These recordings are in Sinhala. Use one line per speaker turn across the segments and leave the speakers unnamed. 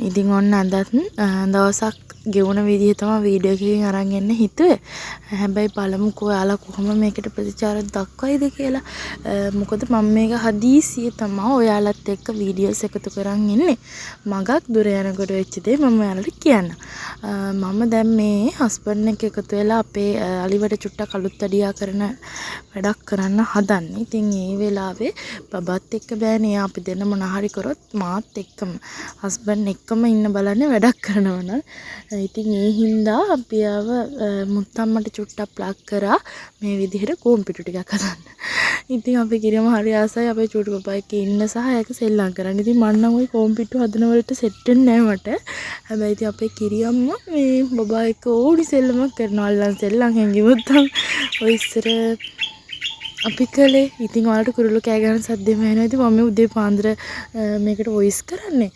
ඉතින් ඔන්න අදත් දවසක් ගෙවුන විදිහ තමයි වීඩියෝ එකකින් අරන් එන්න හිතුවේ. හැබැයි බලමුකෝ ඔයාලා කොහොම මේකට ප්‍රතිචාර දක්වයිද කියලා. මොකද මම මේක හදිසියෙ තමයි ඔයාලත් එක්ක වීඩියෝස් එකතු කරන් ඉන්නේ. මගක් දුර යනකොට වෙච්ච දේ මම ඔයාලට කියන්න. මම දැන් මේ හස්බන්ඩ් එක එකතු වෙලා අපේ අලිවට චුට්ටක් අලුත් වැඩියා කරන වැඩක් කරන්න හදන්නේ. ඉතින් ඒ වෙලාවේ බබත් එක්ක බෑනේ අපි දෙන්න මොන හරි කරොත් මාත් එක්කම හස්බන්ඩ් එක්කම ඉන්න බලන්නේ වැඩක් කරනවා නම්. ඉතින් ඒ හින්දා අපි ආව මුත්තම්මට චුට්ටක් ප්ලග් කරා මේ විදිහට කෝම්පිටු ටිකක් හදන්න. ඉතින් අපි කිරියම හරි ආසයි අපේ චූටි බබා එක්ක ඉන්න සහ ඒක සෙල්ලම් කරන්න. ඉතින් මම නම් ওই කෝම්පිටු හදන වලට සෙට් වෙන්නේ නැහැ මට. හැබැයි ඉතින් අපේ කිරියම්ම මේ බබා එක්ක ඕනි සෙල්ලමක් කරනවා. අල්ලන් සෙල්ලම් හැංගිමුත් ඔය ඉස්සර අපි කලේ. ඉතින් ඔයාලට කුරුල්ලෝ කෑ ගහන සද්දෙම එනවා. ඉතින් මම උදේ පාන්දර මේකට වොයිස් කරන්නේ.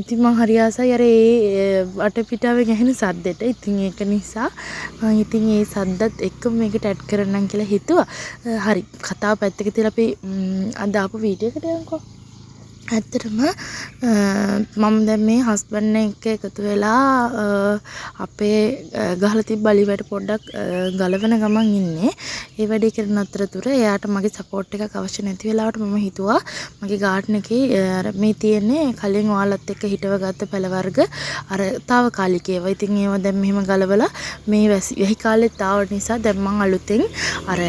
ඉතින් මම හරි ආසයි අර ඒ වටපිටාවේ ගැහෙන සද්දෙට. ඉතින් ඒක නිසා මම ඉතින් ඒ සද්දත් එක්ක මේකට ඇඩ් කරන්නම් කියලා හිතුවා. හරි කතාව පැත්තක තියලා අපි අද ආපු වීඩියෝ එකට යමුකෝ. ඇත්තටම මම දැන් මේ හස්බන්ඩ් එක්ක එකතු වෙලා අපේ ගහලා තිබ්බ අලිවට පොඩ්ඩක් ගලවන ගමන් ඉන්නේ. ඒ වැඩේ කරන අතරතුර එයාට මගේ සපෝට් එකක් අවශ්‍ය නැති වෙලාවට මම හිතුවා මගේ ගාඩන් එකේ මේ තියෙන්නේ කලින් ඔයාලත් එක්ක හිටව ගත්ත පැල වර්ග අර తాවකාලික ඒවා. ඉතින් ඒවා දැන් මෙහෙම ගලවලා මේ වැහි කාලෙත් ආව නිසා දැන් මම අලුතෙන් අර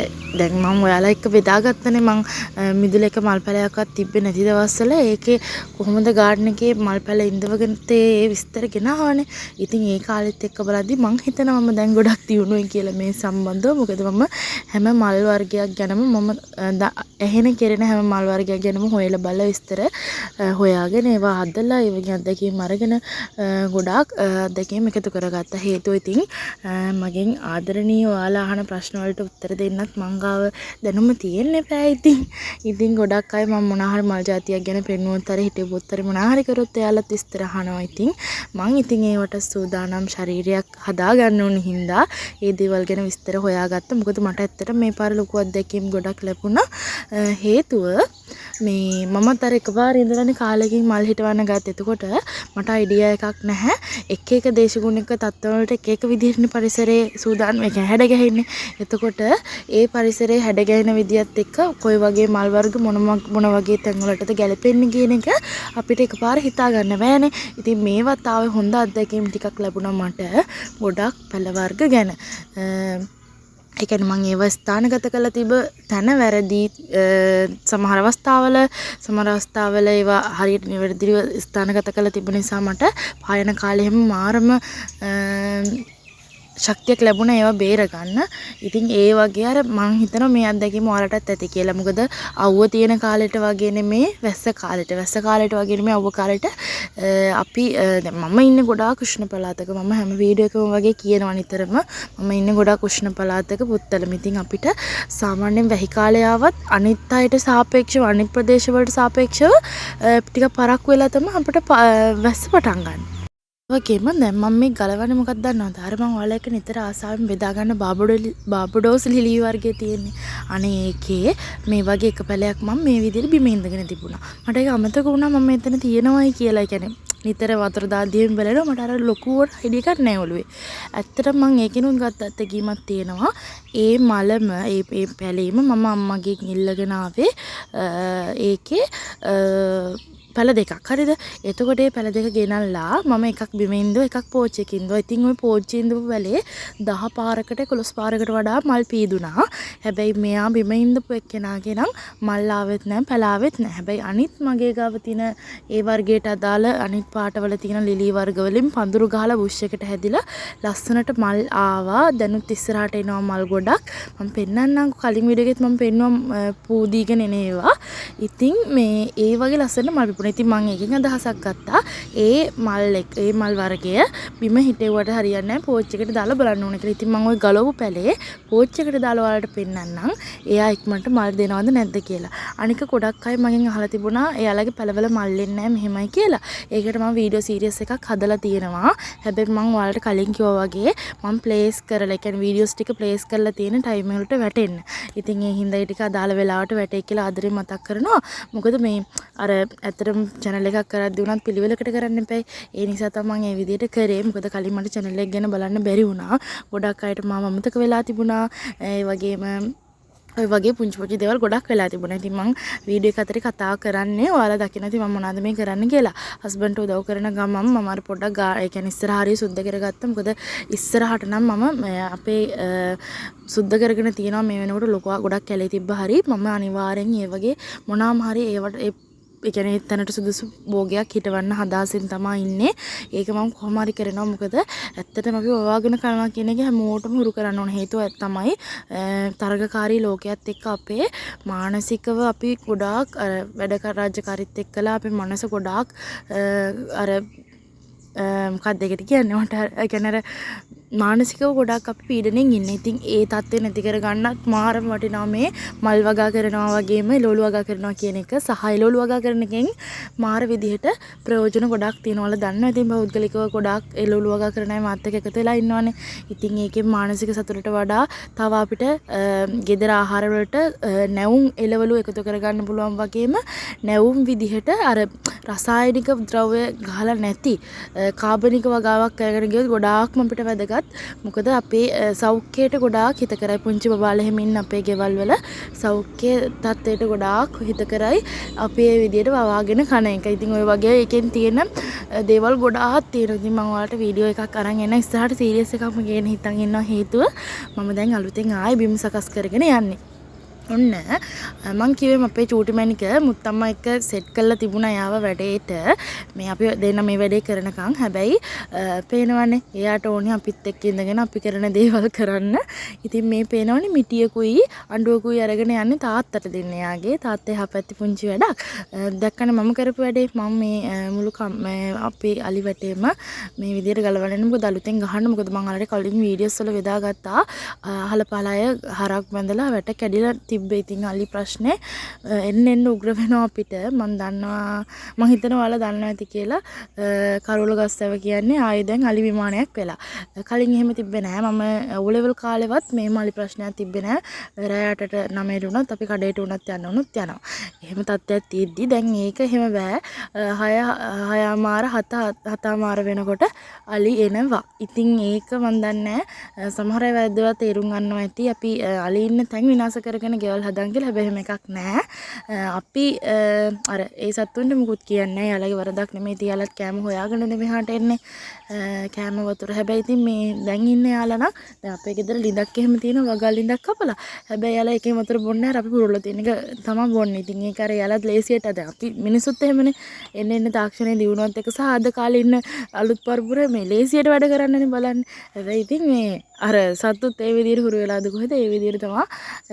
දැන් මම ඔයාලා එක්ක බෙදාගත්තනේ මම මිදුල එක මල් පැලයක්වත් තිබ්බේ නැති දවස්වල ඒකේ කොහොමද ගාඩන් එකේ මල් පැල ඉඳවගෙන තේ විස්තර ගෙනාවානේ. ඉතින් ඒ කාලෙත් එක්ක බලද්දි මං හිතනවා මම දැන් ගොඩක් දියුණුවයි කියලා මේ සම්බන්ධව. මොකද මම හැම මල් වර්ගයක් ගැනම මම ඇහෙන කෙරෙන හැම මල් වර්ගයක් ගැනම හොයලා බලලා විස්තර හොයාගෙන ඒවා හදලා ඒ වගේ අත්දැකීම් අරගෙන ගොඩාක් අත්දැකීම් එකතු කරගත්ත. හේතුව ඉතින් මගෙන් ආදරණීය ඔයාලා අහන ප්‍රශ්න වලට උත්තර දෙන්නත් මං ගාව දැනුම තියෙන්න එපා. ඉතින් ගොඩක් අය මම මොනවා හරි මල් జాතියක් ගැන පෙන්නුවොත් අර හිටෙවොත් අර මොනවා හරි කරොත් එයාලත් විස්තර අහනවා. ඉතින් ඒවට සූදානම් ශරීරයක් හදාගන්න ඕන හින්දා ඒ දේවල් ගැන විස්තර හොයාගත්තා. මොකද මට ඇත්තට මේ පාර ලොකු අත්දැකීම් ගොඩක් ලැබුණා. හේතුව මේ මමත් අර එකපාර ඉඳලානේ කාලෙකින් මල් හිටවන්න ගත්ත. එතකොට මට අයිඩියා එකක් නැහැ. එක එක දේශගුණික තත්ත්වවලට එක එක විදිහටනේ පරිසරයේ සූදානම් එක හැඩ ගැහෙන්නේ. එතකොට ඒ පරිසරයේ හැඩ ගැහෙන විදියත් එක්ක කොයි වගේ මල් වර්ග මොන වගේ තැන් වලටද ගැලපෙන්නේ කියන එක අපිට එකපාර හිතා ගන්න බෑනේ. ඉතින් මේවත් ආවේ හොඳ අත්දැකීම් ටිකක් ලැබුණා මට ගොඩක් පැල වර්ග ගැන. ඒ කියන්නේ මම ඒව ස්ථානගත කරලා තිබ තැන වැරදි සමහර අවස්ථාවල ඒවා හරියට නිවැරදිව ස්ථානගත කරලා තිබුණ නිසා මට පායන කාලේ හැම මාරම ශක්තියක් ලැබුණා ඒවා බේර ගන්න. ඉතින් ඒ වගේ අර මං හිතනවා මේ අත්දැකීම ඔයාලටත් ඇති කියලා. මොකද අවුව තියෙන කාලෙට වගේ නෙමේ වැස්ස කාලෙට වගේ නෙමේ අවුව කාලෙට අපි දැන් මම ඉන්නේ ගොඩාක් උෂ්ණ පළාතක. මම හැම වීඩියෝ එකකම වගේ කියනවා නිතරම මම ඉන්නේ ගොඩාක් උෂ්ණ පළාතක පුත්තලම. ඉතින් අපිට සාමාන්‍යයෙන් වැහි කාලේ ආවත් අනිත් අයට සාපේක්ෂව අනිත් ප්‍රදේශ වලට සාපේක්ෂව ටික පරක්කු වෙලා තමයි අපිට වැස්ස පටන් ගන්න. වගේම දැන් මම මේ ගලවන්නේ මොකක්ද දන්නවද? අර මම ඔයාලා එක්ක නිතර ආසාවෙන් බෙදා ගන්න බාබඩෝස් ලිලි වර්ගයේ තියෙන්නේ. අනේ ඒකේ මේ වගේ එක පැලයක් මම මේ විදිහට බිම ඉඳගෙන තිබුණා. මට ඒක අමතක වුණා මම මෙතන තියෙනවයි කියලා. ඒ කියන්නේ නිතර වතුර දාද්දියෙන් බලනවා මට අර ලොකුවට හිඩි එකක් නැහැ ඔළුවේ. ඇත්තටම මම ඒකිනුත් ගත්ත අත්දැකීමක් තියෙනවා. ඒ මලම ඒ පැලීම මම අම්මගෙන් ඉල්ලගෙන ආවේ ඒකේ පැල දෙකක් හරිද? එතකොට මේ පැල දෙක ගෙනල්ලා මම එකක් බිම ඉඳුවා එකක් පෝච්චියකින් ඉඳුවා. ඉතින් ওই පෝච්චිය ඉඳපු පැලේ 10 පාරකට 11 පාරකට වඩා මල් පීදුනා. හැබැයි මෙයා බිම ඉඳපු එක්කෙනාගේ නම් මල් ආවෙත් නැහැ පැල ආවෙත් නැහැ. හැබැයි අනිත් මගේ ගාව තියෙන ඒ වර්ගයට අදාළ අනිත් පාටවල තියෙන ලිලි වර්ග වලින් පඳුරු ගහලා බුෂ් එකට හැදිලා ලස්සනට මල් ආවා. දැනුත් ඉස්සරහට එනවා මල් ගොඩක්. මම පෙන්නන්නම් කලින් වීඩියෝ එකෙත් මම පෙන්නුවා පූදීගෙන එන ඒවා. ඉතින් මේ ඒ වගේ ලස්සන මල් ඉතින් මම එකකින් අදහසක් ගත්තා. ඒ මල් වර්ගය බිම හිටෙව්වට හරියන්නේ නැහැ. පෝච්චියකට දාලා බලන්න ඕන කියලා. ඉතින් මම ওই ගලවපු පැලේ පෝච්චියකට දාලා ඔයාලට පෙන්නන්නම්. එයා ඉක්මනට මල් දෙනවද නැද්ද කියලා. අනික ගොඩක් අය මගෙන් අහලා තිබුණා එයාලගේ පැලවල මල් එන්නේ නැහැ මෙහෙමයි කියලා. ඒකට මම වීඩියෝ සීරීස් එකක් හදලා තියෙනවා. හැබැයි මම ඔයාලට කලින් කිව්වා වගේ මම ප්ලේස් කරලා කියන්නේ වීඩියෝස් ටික ප්ලේස් කරලා තියෙන ටයිම් වලට වැටෙන්න. ඉතින් ඒ හින්දා ඒ ටික අදාළ වෙලාවට වැටේ කියලා ආදරේ මතක් කරනවා. මොකද මේ අර ඇත්තට ඇත්තටම channel එකක් කරද්දී උනත් පිළිවෙලකට කරන්න එපයි. ඒ නිසා තමයි මම මේ විදිහට කරේ. මොකද කලින් මට channel එක ගැන බලන්න බැරි වුණා. ගොඩක් අයට මම අමතක වෙලා තිබුණා. ඒ වගේම ඔය වගේ පුංචි පුංචි දේවල් ගොඩක් වෙලා තිබුණා. ඉතින් මම වීඩියෝ එක අතරේ කතා කරන්නේ ඔයාලා දකින්න ඉතින් මම මොනවද මේ කරන්න කියලා. හස්බන්ඩ්ට උදව් කරන ගමන් මම අර පොඩ්ඩක් ඒ කියන්නේ ඉස්සරහ හරිය සුද්ධ කරගත්තා. මොකද ඉස්සරහට නම් මම අපේ සුද්ධ කරගෙන තියෙනවා මේ වෙනකොට ලොකු ගොඩක් කැලේ තිබ්බ හරි මම අනිවාර්යෙන් ඒ වගේ මොනවාම හරි ඒවට ඒ කියන්නේ තැනට සුදුසු භෝගයක් හිටවන්න හදාසින් තමයි ඉන්නේ. ඒක මම කොහොම හරි කරනවා. මොකද ඇත්තටම අපි ඔයාගෙන කරනවා කියන එක හැමෝටම හුරු කරන්න ඕන හේතුව තමයි තරගකාරී ලෝකයේත් එක්ක අපේ මානසිකව අපි ගොඩාක් වැඩ රාජකාරීත් එක්කලා අපේ මනස ගොඩාක් අර මොකක්ද ඒකට කියන්නේ මට ඒ කියන්නේ මානසිකව ගොඩක් අපි පීඩණයෙන් ඉන්නේ. ඉතින් ඒ தත්ත්වය නැති කරගන්නත් මාරම වටිනවා මේ මල් වගා කරනවා වගේම එළවලු වගා කරනවා කියන එක. සහ එළවලු වගා කරන එකෙන් මාර විදිහට ප්‍රයෝජන ගොඩක් තියෙනවල දන්නවා. ඉතින් පෞද්ගලිකව ගොඩක් එළවලු වගා කරන අය මාත් එක්ක එකතු වෙලා ඉන්නවනේ. ඉතින් ඒකේ මානසික සතුටට වඩා තව අපිට ගෙදර ආහාර වලට නැවුම් එළවලු එකතු කරගන්න පුළුවන් වගේම නැවුම් විදිහට අර රසායනික ද්‍රව්‍ය ගහලා නැති කාබනික වගාවක් කරගෙන ගියොත් ගොඩාක්ම අපිට වැදගත්. මොකද අපේ සෞඛ්‍යයට ගොඩාක් හිත කරයි. පුංචි බබාලා එහෙම ඉන්න අපේ ගෙවල් වල සෞඛ්‍ය තත්ත්වයට ගොඩාක් හිත කරයි අපේ විදියට වවාගෙන කන එක. ඉතින් ඔය වගේ එකෙන් තියෙන දේවල් ගොඩාක් තියෙනවා. ඉතින් මම ඔයාලට වීඩියෝ එකක් අරන් එන්න ඉස්සරහට සීරියස් එකක්ම ගේන්න හිතන් ඉන්නවා. හේතුව මම දැන් අලුතෙන් ආයෙ බිම් සකස් කරගෙන යන්නේ. ඔන්න මං කිව්වේ අපේ චූටි මැනික මුත්තම්මා එක්ක සෙට් කරලා තිබුණා යාව වැඩේට. මේ අපි දෙන්න මේ වැඩේ කරනකම් හැබැයි පේනවනේ එයාට ඕනේ අපිත් එක්ක ඉඳගෙන අපි කරන දේවල් කරන්න. ඉතින් මේ පේනවනේ මිටියකුයි අඬුවකුයි අරගෙන යන්නේ තාත්තට දෙන්න යාගේ. තාත්තා එහා පැත්තේ පුංචි වැඩක්. දැක්කනේ මම කරපු වැඩේ. මම මේ මුළු අපේ අලි වැටේම මේ විදියට ගලවන්න මොකද අලුතෙන් ගහන්න. මොකද මං අරට කලින් වීඩියෝස් වල බෙදාගත්තා. අහලපහලය හරක් බැඳලා වැට කැඩිලා තිබ්බේ. ඉතින් අලි ප්‍රශ්නේ එන්න උග්‍ර වෙනවා අපිට. මම දන්නවා මම හිතනවා ඔයාලා දන්නවා ඇති කියලා. කරෝල ගස්සව කියන්නේ ආයෙ දැන් අලි විමානයක් වෙලා. කලින් එහෙම තිබ්බේ නෑ. මම O-level කාලෙවත් මේම අලි ප්‍රශ්නයක් තිබ්බේ නෑ. රෑ 8ට 9ට උනත් අපි කඩේට උනත් යන්න උනොත් යනවා. එහෙම තත්ත්වයක් තියෙද්දි දැන් ඒක එහෙම බෑ. 7:00 වෙනකොට අලි එනවා. ඉතින් ඒක මම දන්නේ නෑ. සමහර අය වැද්දවා තේරුම් ගන්නවා ඇති අපි අලි ඉන්න තැන් විනාශ කරගෙන ගෙවල් හදන් කියලා. හැබැයි එහෙම එකක් නෑ. අපි අර ඒ සත්තුන්ට මුකුත් කියන්නේ නෑ. යාළගේ වරදක් නෙමෙයි. ඉතින් යාළත් කෑම හොයාගෙනනේ මෙහාට එන්නේ. කෑම වතුර. හැබැයි ඉතින් මේ දැන් ඉන්නේ යාළා නම් දැන් අපේ ගෙදර ලිඳක් එහෙම තියෙනවා. වගල් ලිඳක් කපලා. හැබැයි යාළා එකේ වතුර බොන්නේ නැහැ. අපි පුරවලා තියෙන එක තමයි බොන්නේ. ඉතින් ඒක අර යාළත් ලේසියට දැන් අපි මිනිසුත් එහෙමනේ. එන්න තාක්ෂණයේ දියුණුවත් එක්ක සහ අද කාලේ ඉන්න අලුත් පරපුර මේ ලේසියට වැඩ කරන්නනේ බලන්නේ. හැබැයි ඉතින් මේ අර සත්තුත් ඒ විදිහට හුරු වෙලාද කොහෙද? ඒ විදිහට තමයි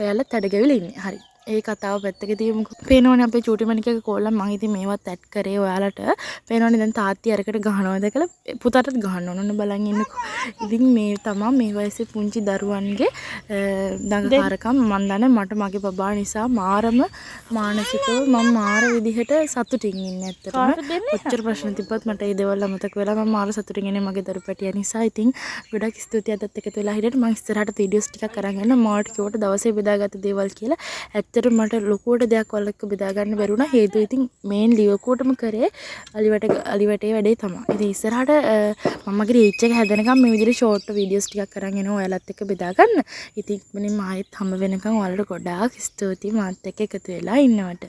යාළත් ඇඩගෙවිලා ඉන්නේ. හරි. ඒ කතාව පැත්තක තියමුකෝ. පේනවනේ අපේ චූටි මණිකගේ කෝල්ලා මම ඉතින් මේවත් ඇඩ් කරේ ඔයාලට. පේනවනේ දැන් තාත්ති අරකට ගහනවද කියලා පුතාටත් ගහන්න ඕන බලන් ඉන්නකෝ. ඉතින් මේ තමයි මේ වයසේ පුංචි දරුවන්ගේ දඟකාරකම්. මම දන්නේ මට මගේ බබා නිසා මාරම මානසිකව මම මාර විදිහට සතුටින් ඉන්නේ ඇත්තටම. ඔච්චර ප්‍රශ්න තිබ්බත් මට ඒ දේවල් අමතක වෙලා මම මාර සතුටින් ඉන්නේ මගේ දරු පැටියා නිසා. ඉතින් ගොඩක් ස්තුතියි අදත් එකතු වෙලා හිටියට. මම ඉස්සරහට වීඩියෝස් ටිකක් අරන් එන්න මාට කිව්වට දවසේ බෙදාගත්ත දේවල් කියලා. ඇත්තට මට ලොකුවට දෙයක් වලක බෙදා ගන්න බැරි වුණා. හේතුව ඉතින් මේන් ලියකොටම කරේ අලිවැටේ වැඩේ තමයි. ඉතින් ඉස්සරහට මම මගේ රීච් එක හැදෙනකම් මේ විදිහට ෂෝට් වීඩියෝස් ටිකක් අරන් එනවා ඔයාලත් එක්ක බෙදා ගන්න. ඉතින් මම ආයෙත් හම්බ වෙනකම් ඔයාලට ගොඩාක් ස්තුතියි මාත් එක්ක එකතු වෙලා ඉන්නවට.